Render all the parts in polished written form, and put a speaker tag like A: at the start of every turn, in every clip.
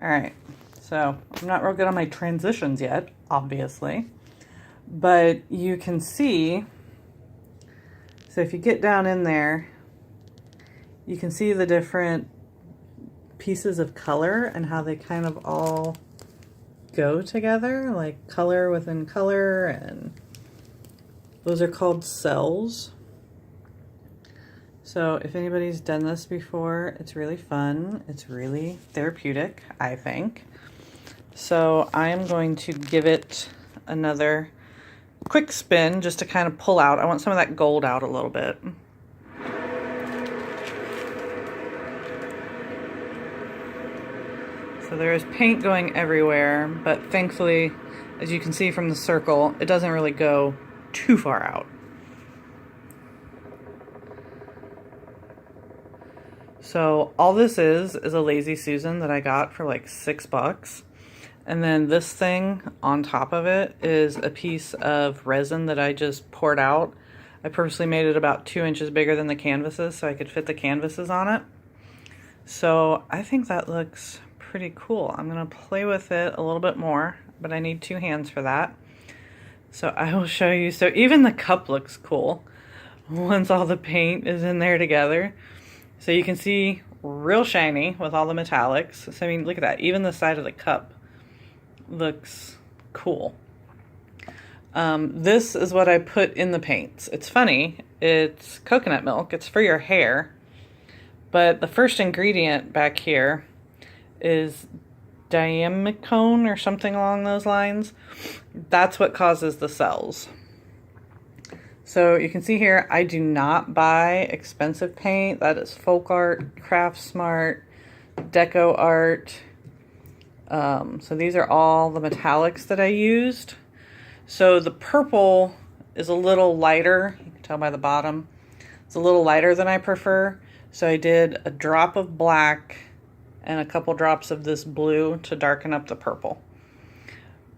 A: All right, so I'm not real good on my transitions yet, obviously, but you can see, so if you get down in there, you can see the different pieces of color and how they kind of all go together, like color within color, and those are called cells. So if anybody's done this before, it's really fun. It's really therapeutic, I think. So I am going to give it another quick spin just to kind of pull out. I want some of that gold out a little bit. So there is paint going everywhere, but thankfully, as you can see from the circle, it doesn't really go too far out. So all this is a Lazy Susan that I got for like $6. And then this thing on top of it is a piece of resin that I just poured out. I purposely made it about 2 inches bigger than the canvases so I could fit the canvases on it. So I think that looks pretty cool. I'm gonna play with it a little bit more, but I need 2 hands for that. So I will show you. So even the cup looks cool once all the paint is in there together. So you can see real shiny with all the metallics. So I mean, look at that. Even the side of the cup looks cool. This is what I put in the paints. It's funny. It's coconut milk. It's for your hair. But the first ingredient back here is diamicone or something along those lines. That's what causes the cells. So you can see here, I do not buy expensive paint. That is Folk Art, Craft Smart, Deco Art. So these are all the metallics that I used. So the purple is a little lighter. You can tell by the bottom. It's a little lighter than I prefer. So I did a drop of black and a couple drops of this blue to darken up the purple.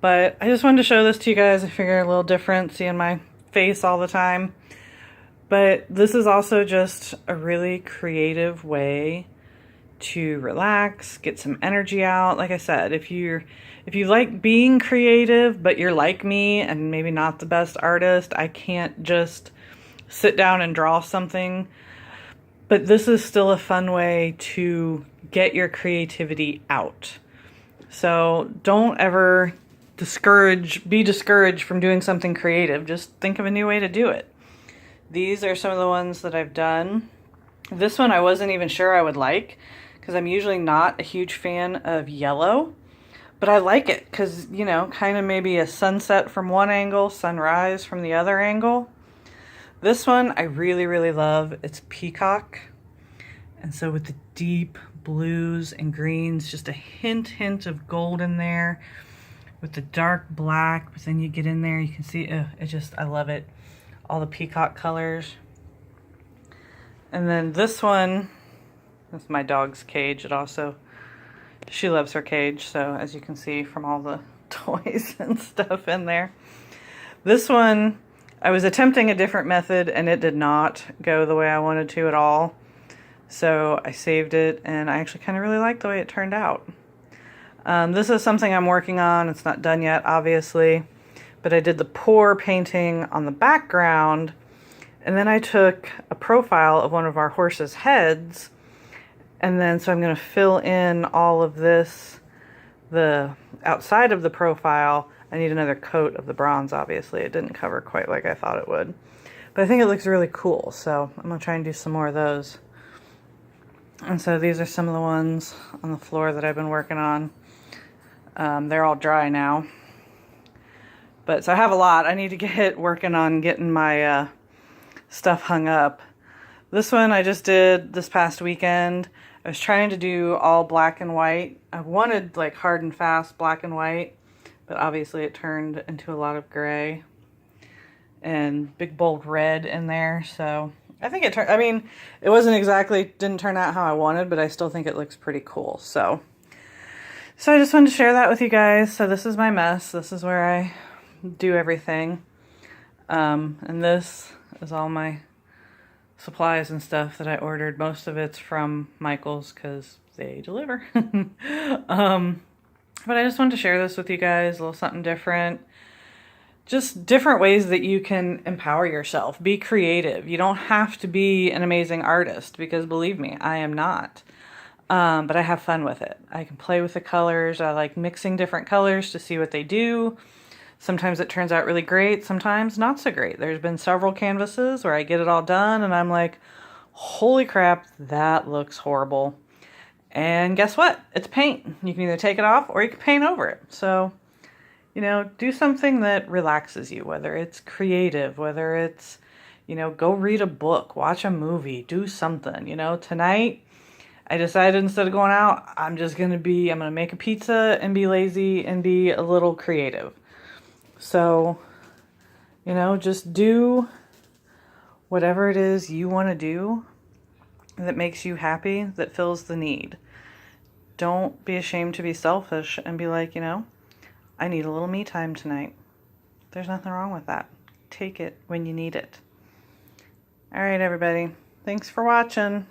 A: But I just wanted to show this to you guys. I figure a little different seeing my face all the time. But this is also just a really creative way to relax, get some energy out. Like I said, if you like being creative, but you're like me and maybe not the best artist, I can't just sit down and draw something. But this is still a fun way to get your creativity out. So don't ever be discouraged from doing something creative. Just think of a new way to do it. These are some of the ones that I've done. This one I wasn't even sure I would like because I'm usually not a huge fan of yellow, but I like it because, you know, kind of maybe a sunset from one angle, sunrise from the other angle. This one I really, really love. It's peacock. And so with the deep blues and greens, just a hint of gold in there with the dark black, but then you get in there, you can see, I love it. All the peacock colors. And then this one, that's my dog's cage. She loves her cage, so as you can see from all the toys and stuff in there. This one, I was attempting a different method and it did not go the way I wanted to at all. So I saved it and I actually kind of really like the way it turned out. This is something I'm working on. It's not done yet, obviously, but I did the pour painting on the background, and then I took a profile of one of our horse's heads, and then so I'm going to fill in all of this, the outside of the profile. I need another coat of the bronze, obviously. It didn't cover quite like I thought it would, but I think it looks really cool, so I'm going to try and do some more of those. And so these are some of the ones on the floor that I've been working on. They're all dry now. But so I have a lot. I need to get working on getting my stuff hung up. This one I just did this past weekend. I was trying to do all black and white. I wanted like hard and fast black and white, but obviously it turned into a lot of gray and big bold red in there. So I think it turned, I mean, it didn't turn out how I wanted, but I still think it looks pretty cool. So I just wanted to share that with you guys. So this is my mess. This is where I do everything. And this is all my supplies and stuff that I ordered. Most of it's from Michael's because they deliver. But I just wanted to share this with you guys, a little something different. Just different ways that you can empower yourself. Be creative. You don't have to be an amazing artist, because believe me, I am not. But I have fun with it. I can play with the colors. I like mixing different colors to see what they do. Sometimes it turns out really great, sometimes not so great. There's been several canvases where I get it all done and I'm like, holy crap, that looks horrible. And guess what? It's paint. You can either take it off or you can paint over it. So, do something that relaxes you, whether it's creative, whether it's, go read a book, watch a movie, do something. Tonight I decided instead of going out, I'm going to make a pizza and be lazy and be a little creative. So, just do whatever it is you want to do that makes you happy, that fills the need. Don't be ashamed to be selfish and be like, I need a little me time tonight. There's nothing wrong with that. Take it when you need it. All right, everybody. Thanks for watching.